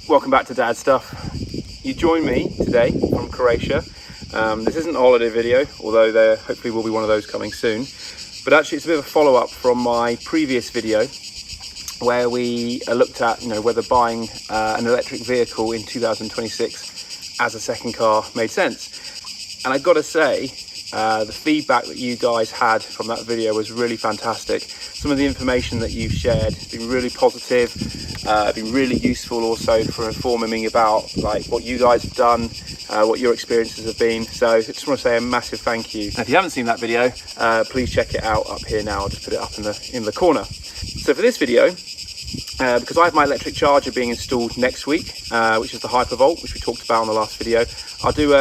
Welcome back to Dad Stuff. You join me today from Croatia. This isn't a holiday video, although there hopefully will be one of those coming soon. But actually it's a bit of a follow-up from my previous video where we looked at whether buying an electric vehicle in 2026 as a second car made sense. And I've got to say, the feedback that you guys had from that video was really fantastic. Some of the information that you've shared has been really positive, been really useful also for informing me about what you guys have done, what your experiences have been. So I just want to say a massive thank you. And if you haven't seen that video, please check it out up here now. I'll just put it up in the corner. So for this video, because I have my electric charger being installed next week, which is the Hypervolt, which we talked about in the last video. I'll do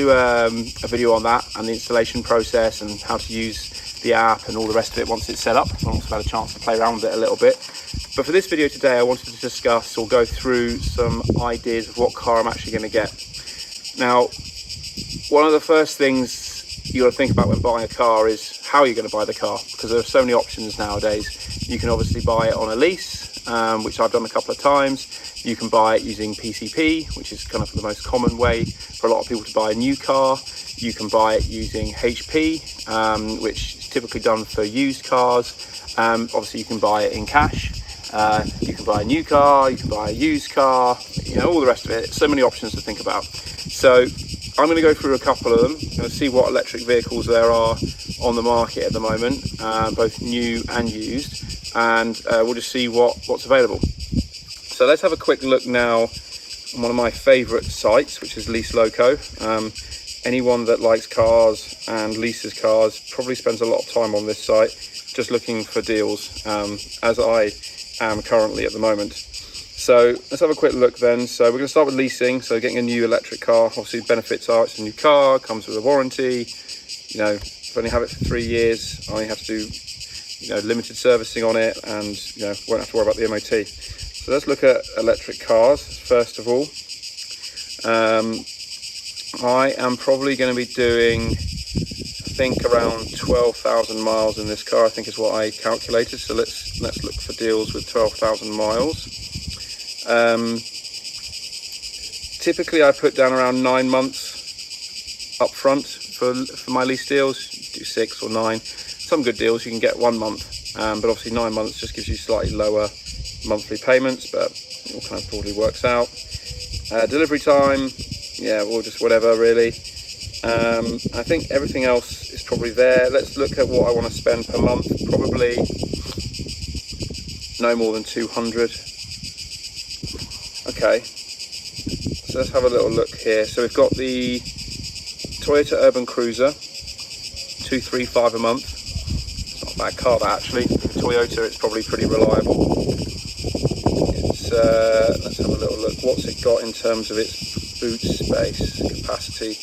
a video on that and the installation process and how to use the app and all the rest of it once it's set up. I've also had a chance to play around with it a little bit. But for this video today, I wanted to discuss or go through some ideas of what car I'm actually going to get. Now, one of the first things you got to think about when buying a car is how you're going to buy the car, because there are so many options nowadays. You can obviously buy it on a lease, which I've done a couple of times. You can buy it using PCP, which is kind of the most common way for a lot of people to buy a new car. You can buy it using HP, which is typically done for used cars. Obviously you can buy it in cash. You can buy a new car, you can buy a used car, all the rest of it. So many options to think about. So I'm going to go through a couple of them and see what electric vehicles there are on the market at the moment, both new and used, and we'll just see what's available. So let's have a quick look now on one of my favourite sites, which is Lease Loco. Anyone that likes cars and leases cars probably spends a lot of time on this site just looking for deals, as I am currently at the moment. So let's have a quick look then. So we're going to start with leasing. So getting a new electric car, obviously benefits are it's a new car, comes with a warranty. If I only have it for 3 years, I only have to do limited servicing on it, and won't have to worry about the MOT. So let's look at electric cars first of all. I am probably going to be doing, I think, around 12,000 miles in this car, I think is what I calculated. So let's look for deals with 12,000 miles. Typically I put down around 9 months up front for my lease deals. Do 6 or 9. Some good deals you can get 1 month, but obviously 9 months just gives you slightly lower monthly payments, but it all kind of broadly works out. Delivery time, or just whatever really. I think everything else is probably there. Let's look at what I want to spend per month. Probably no more than 200. Okay, so let's have a little look here. So we've got the Toyota Urban Cruiser, 235 a month. It's not a bad car that actually. Toyota, it's probably pretty reliable. It's let's have a little look. What's it got in terms of its boot space capacity?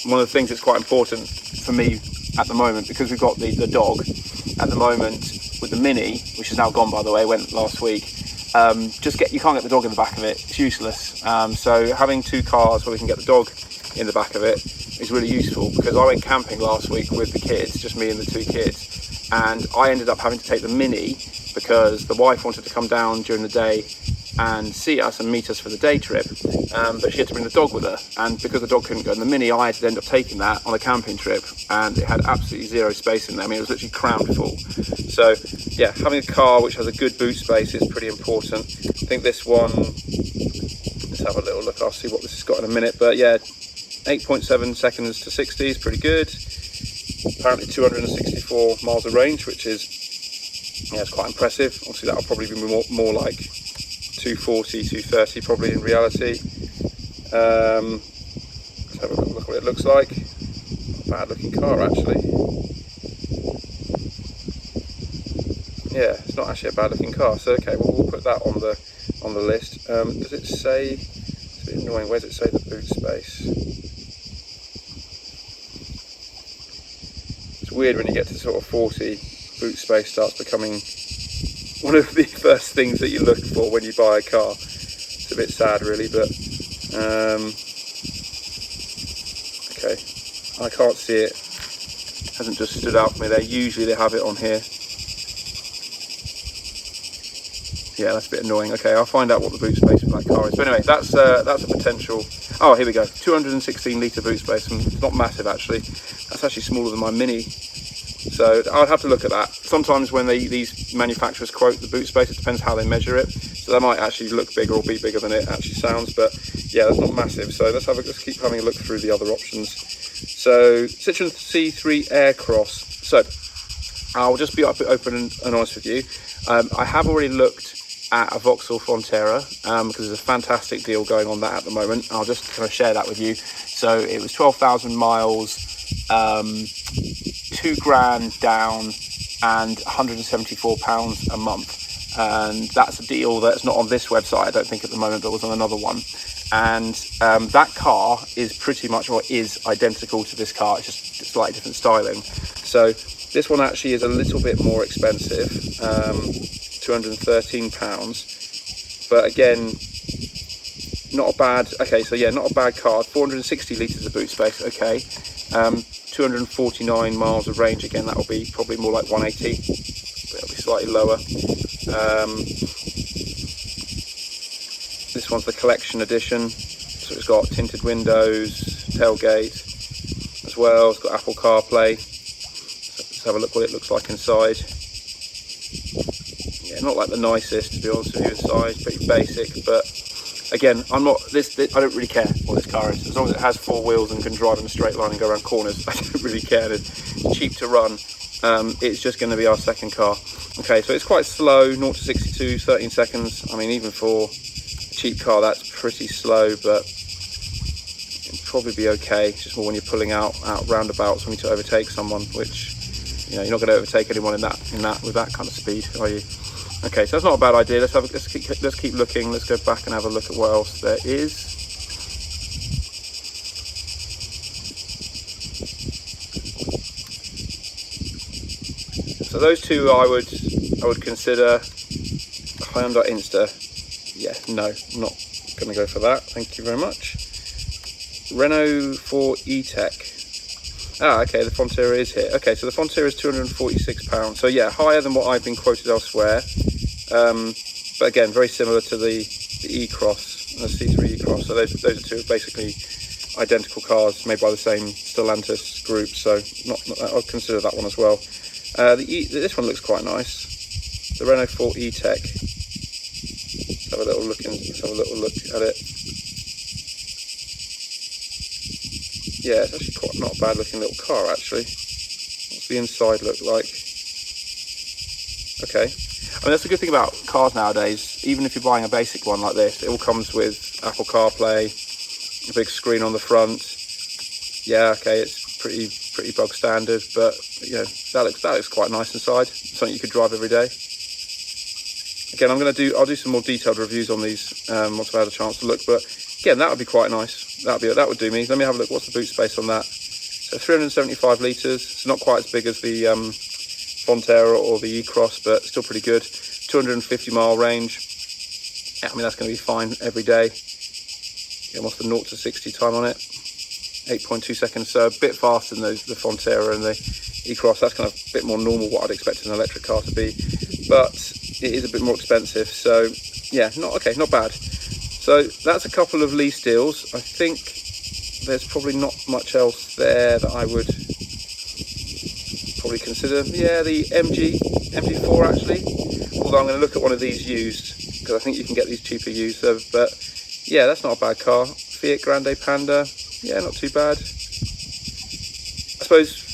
One of the things that's quite important for me at the moment, because we've got the dog at the moment with the Mini, which is now gone by the way, went last week. You can't get the dog in the back of it. It's useless. So having 2 cars where we can get the dog in the back of it is really useful, because I went camping last week with the kids, just me and the 2 kids, and I ended up having to take the Mini because the wife wanted to come down during the day and see us and meet us for the day trip, but she had to bring the dog with her, and because the dog couldn't go in the Mini, I had to end up taking that on a camping trip, and it had absolutely zero space in there. I mean, it was literally crammed full. So yeah, having a car which has a good boot space is pretty important. I think this one, let's have a little look, I'll see what this has got in a minute, but yeah, 8.7 seconds to 60 is pretty good. Apparently 264 miles of range, which is, it's quite impressive. Obviously that'll probably be more like 240, 230 probably in reality. Let's have a look what it looks like. Not a bad looking car actually. Yeah, it's not actually a bad looking car. So okay, well, we'll put that on the list. Does it say? It's a bit annoying. Where does it say the boot space? It's weird when you get to sort of 40. Boot space starts becoming one of the first things that you look for when you buy a car. It's a bit sad really, but okay, I can't see it. Hasn't just stood out for me there. Usually they have it on here. Yeah, that's a bit annoying. Okay, I'll find out what the boot space for that car is. But anyway, that's a potential. Oh, here we go. 216 litre boot space, and it's not massive actually. That's actually smaller than my Mini. So I'd have to look at that. Sometimes when these manufacturers quote the boot space, it depends how they measure it. So that might actually look bigger or be bigger than it actually sounds. But yeah, that's not massive. So let's keep having a look through the other options. So Citroen C3 Aircross. So I'll just be open and honest with you. I have already looked at a Vauxhall Frontera because there's a fantastic deal going on that at the moment. I'll just kind of share that with you. So it was 12,000 miles, 2 grand down, and £174 a month. And that's a deal that's not on this website, I don't think, at the moment, but was on another one. And that car is pretty much, or is identical to this car. It's just slightly different styling. So this one actually is a little bit more expensive, £213. But again, not a bad. Okay, so yeah, not a bad car. 460 litres of boot space. Okay, 249 miles of range. Again, that will be probably more like 180. But it'll be slightly lower. This one's the collection edition, so it's got tinted windows, tailgate as well. It's got Apple CarPlay. So let's have a look what it looks like inside. Yeah, not like the nicest, to be honest with you, inside. Pretty basic, but again, I don't really care what this car is. As long as it has 4 wheels and can drive in a straight line and go around corners, I don't really care. It's cheap to run. It's just going to be our second car. Okay, so it's quite slow, 0 to 62, 13 seconds. I mean, even for a cheap car, that's pretty slow, but it'll probably be okay. It's just more when you're pulling out roundabouts, when you need to overtake someone, which, you know, you're not going to overtake anyone with that kind of speed, are you? Okay, so that's not a bad idea. Let's keep looking. Let's go back and have a look at what else there is. So those two I would consider. Hyundai Insta. Yeah, no, I'm not going to go for that. Thank you very much. Renault 4 E-Tech. Ah, okay, the Frontera is here. Okay, so the Frontera is £246. So yeah, higher than what I've been quoted elsewhere. But again, very similar to the E-Cross, the C3 E-Cross. So those are two basically identical cars made by the same Stellantis group. So I'll consider that one as well. This one looks quite nice. The Renault 4 E-Tech. Let's have a little look at it. Yeah, it's actually quite not a bad looking little car actually. What's the inside look like? Okay. I mean, that's the good thing about cars nowadays. Even if you're buying a basic one like this, it all comes with Apple CarPlay, a big screen on the front. Yeah, okay, it's pretty bog standard, but you know, that looks quite nice inside. Something you could drive every day. Again, I'll do some more detailed reviews on these once I've had a chance to look. But again, that would be quite nice. That would do me. Let me have a look. What's the boot space on that? So 375 litres. It's not quite as big as the Frontera or the E-Cross, but still pretty good. 250 mile range. Yeah, I mean, that's going to be fine every day. Again, what's the 0 to 60 time on it? 8.2 seconds, so a bit faster than the Frontera and the E-Cross. That's kind of a bit more normal what I'd expect an electric car to be, but it is a bit more expensive. So yeah, not bad. So that's a couple of lease deals. I think there's probably not much else there that I would probably consider. Yeah, the MG4 actually, although I'm going to look at one of these used because I think you can get these cheaper used. But yeah, that's not a bad car. Fiat Grande Panda. Yeah, not too bad. I suppose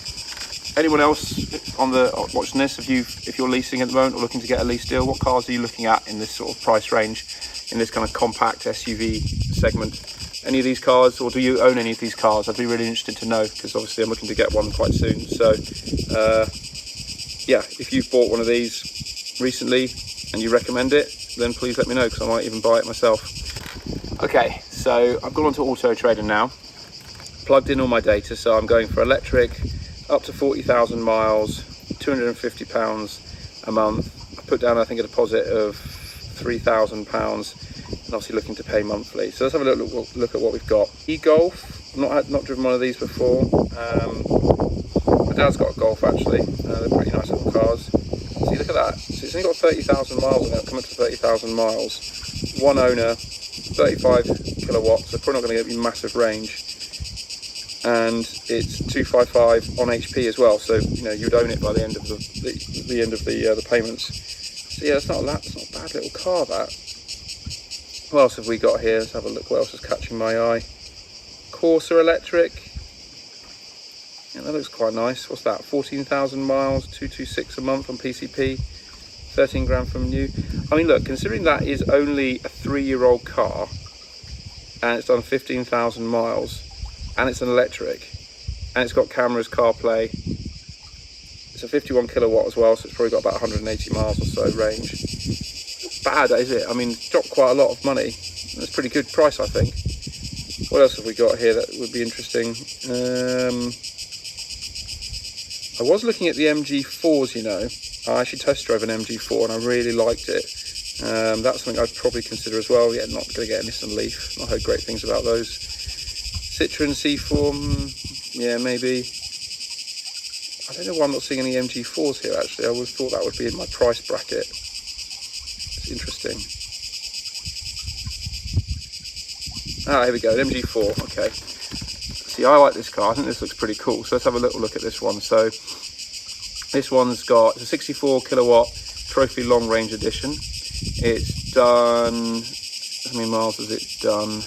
anyone else watching this, if you're leasing at the moment or looking to get a lease deal, what cars are you looking at in this sort of price range, in this kind of compact SUV segment? Any of these cars, or do you own any of these cars? I'd be really interested to know, because obviously I'm looking to get one quite soon. So yeah, if you've bought one of these recently and you recommend it, then please let me know, because I might even buy it myself. Okay, so I've gone on to Auto Trader now, plugged in all my data. So I'm going for electric, up to 40,000 miles, £250 a month. I put down, I think, a deposit of £3,000, and obviously looking to pay monthly. So let's have a look at what we've got. E-Golf, not driven one of these before. My dad's got a Golf actually. They're pretty nice little cars. See, look at that. So it's only got 30,000 miles on it, coming to 30,000 miles. One owner, 35 kilowatts, so probably not going to give you massive range. And it's 255 on HP as well, so you know you'd own it by the end of the end of the payments. So yeah, that's not a bad little car. That. What else have we got here? Let's have a look. What else is catching my eye? Corsa electric. Yeah, that looks quite nice. What's that? 14,000 miles, 226 a month on PCP, 13 grand from new. I mean, look, considering that is only a 3-year-old car, and it's done 15,000 miles. And it's an electric, and it's got cameras, CarPlay. It's a 51 kilowatt as well, so it's probably got about 180 miles or so range. Not bad, is it? I mean, it's dropped quite a lot of money. That's a pretty good price, I think. What else have we got here that would be interesting? I was looking at the MG4s, you know. I actually test drove an MG4 and I really liked it. That's something I'd probably consider as well. Yeah, not going to get a Nissan Leaf. I've heard great things about those. Citroen C4, yeah, maybe. I don't know why I'm not seeing any MG4s here, actually. I would have thought that would be in my price bracket. It's interesting. Ah, here we go, an MG4, okay. See, I like this car. I think this looks pretty cool. So let's have a little look at this one. So this one's got a 64 kilowatt trophy long range edition. It's done, how many miles has it done?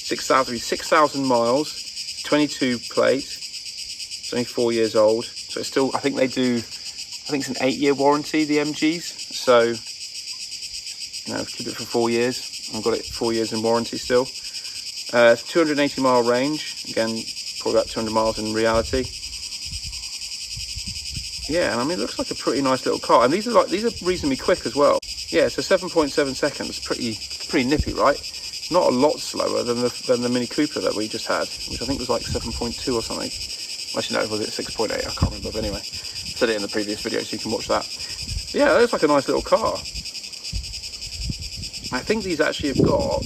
6,000 miles, 22 plate. It's only 4 years old, so it's still, I think it's an 8-year warranty, the MGs, so you know, keep it for 4 years. I've got it 4 years in warranty still. 280 mile range, again probably about 200 miles in reality. Yeah, and I mean, it looks like a pretty nice little car, and these are reasonably quick as well. Yeah, so 7.7 seconds, pretty nippy, right? Not a lot slower than the Mini Cooper that we just had, which I think was like 7.2 or something. Actually, no, was it 6.8? I can't remember. But anyway, I said it in the previous video, so you can watch that. Yeah, it looks like a nice little car. I think these actually have got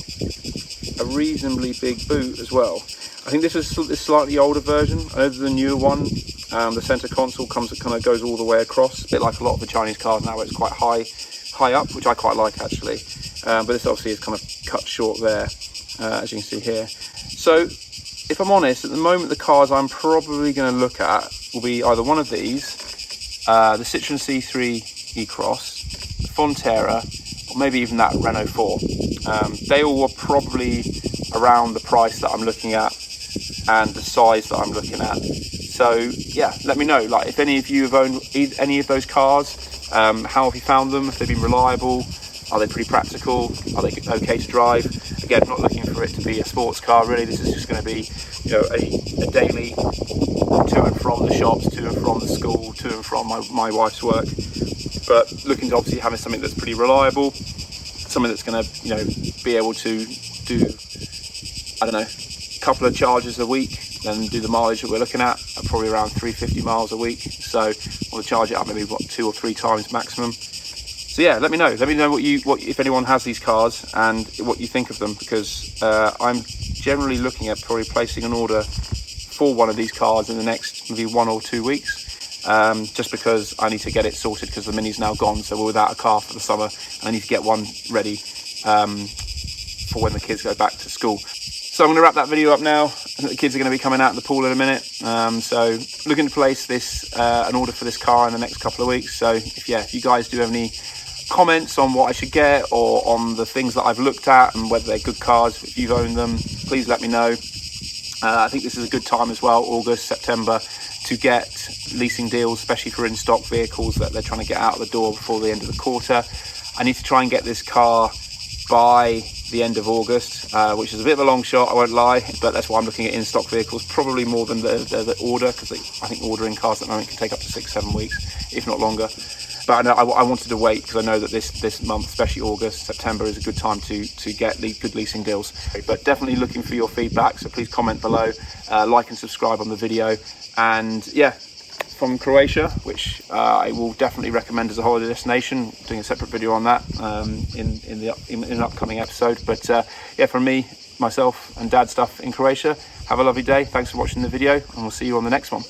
a reasonably big boot as well. I think this is this slightly older version. I know the newer one, the center console kind of goes all the way across, a bit like a lot of the Chinese cars now, where it's quite high up, which I quite like actually. But this obviously is kind of cut short there, as you can see here. So if I'm honest, at the moment the cars I'm probably going to look at will be either one of these, the Citroen C3 E-Cross, the Fonterra, or maybe even that Renault 4. They all were probably around the price that I'm looking at and the size that I'm looking at. So yeah, let me know, like, if any of you have owned any of those cars, how have you found them? Have they been reliable? Are they pretty practical? Are they okay to drive? Again, not looking for it to be a sports car, really. This is just going to be, you know, a daily to and from the shops, to and from the school, to and from my wife's work. But looking to obviously having something that's pretty reliable, something that's going to, you know, be able to do, I don't know, a couple of charges a week, then do the mileage that we're looking at probably around 350 miles a week. So we'll charge it up maybe 2 or 3 times maximum. So yeah, let me know what if anyone has these cars and what you think of them, because I'm generally looking at probably placing an order for one of these cars in the next maybe 1 or 2 weeks, just because I need to get it sorted, because the Mini's now gone, so we're without a car for the summer and I need to get one ready for when the kids go back to school. So I'm going to wrap that video up now. I think the kids are going to be coming out in the pool in a minute, so looking to place this an order for this car in the next couple of weeks. So if you guys do have any comments on what I should get, or on the things that I've looked at and whether they're good cars, if you've owned them, please let me know. I think this is a good time as well, August, September, to get leasing deals, especially for in-stock vehicles that they're trying to get out of the door before the end of the quarter. I need to try and get this car by the end of August, which is a bit of a long shot, I won't lie, but that's why I'm looking at in-stock vehicles, probably more than the order, because I think ordering cars at the moment can take up to 6-7 weeks, if not longer. But I wanted to wait, because I know that this month, especially August, September, is a good time to get good leasing deals. But definitely looking for your feedback, so please comment below, like and subscribe on the video. And yeah, from Croatia, which I will definitely recommend as a holiday destination, doing a separate video on that in an upcoming episode. But yeah, from me, myself and Dad stuff in Croatia, have a lovely day. Thanks for watching the video, and we'll see you on the next one.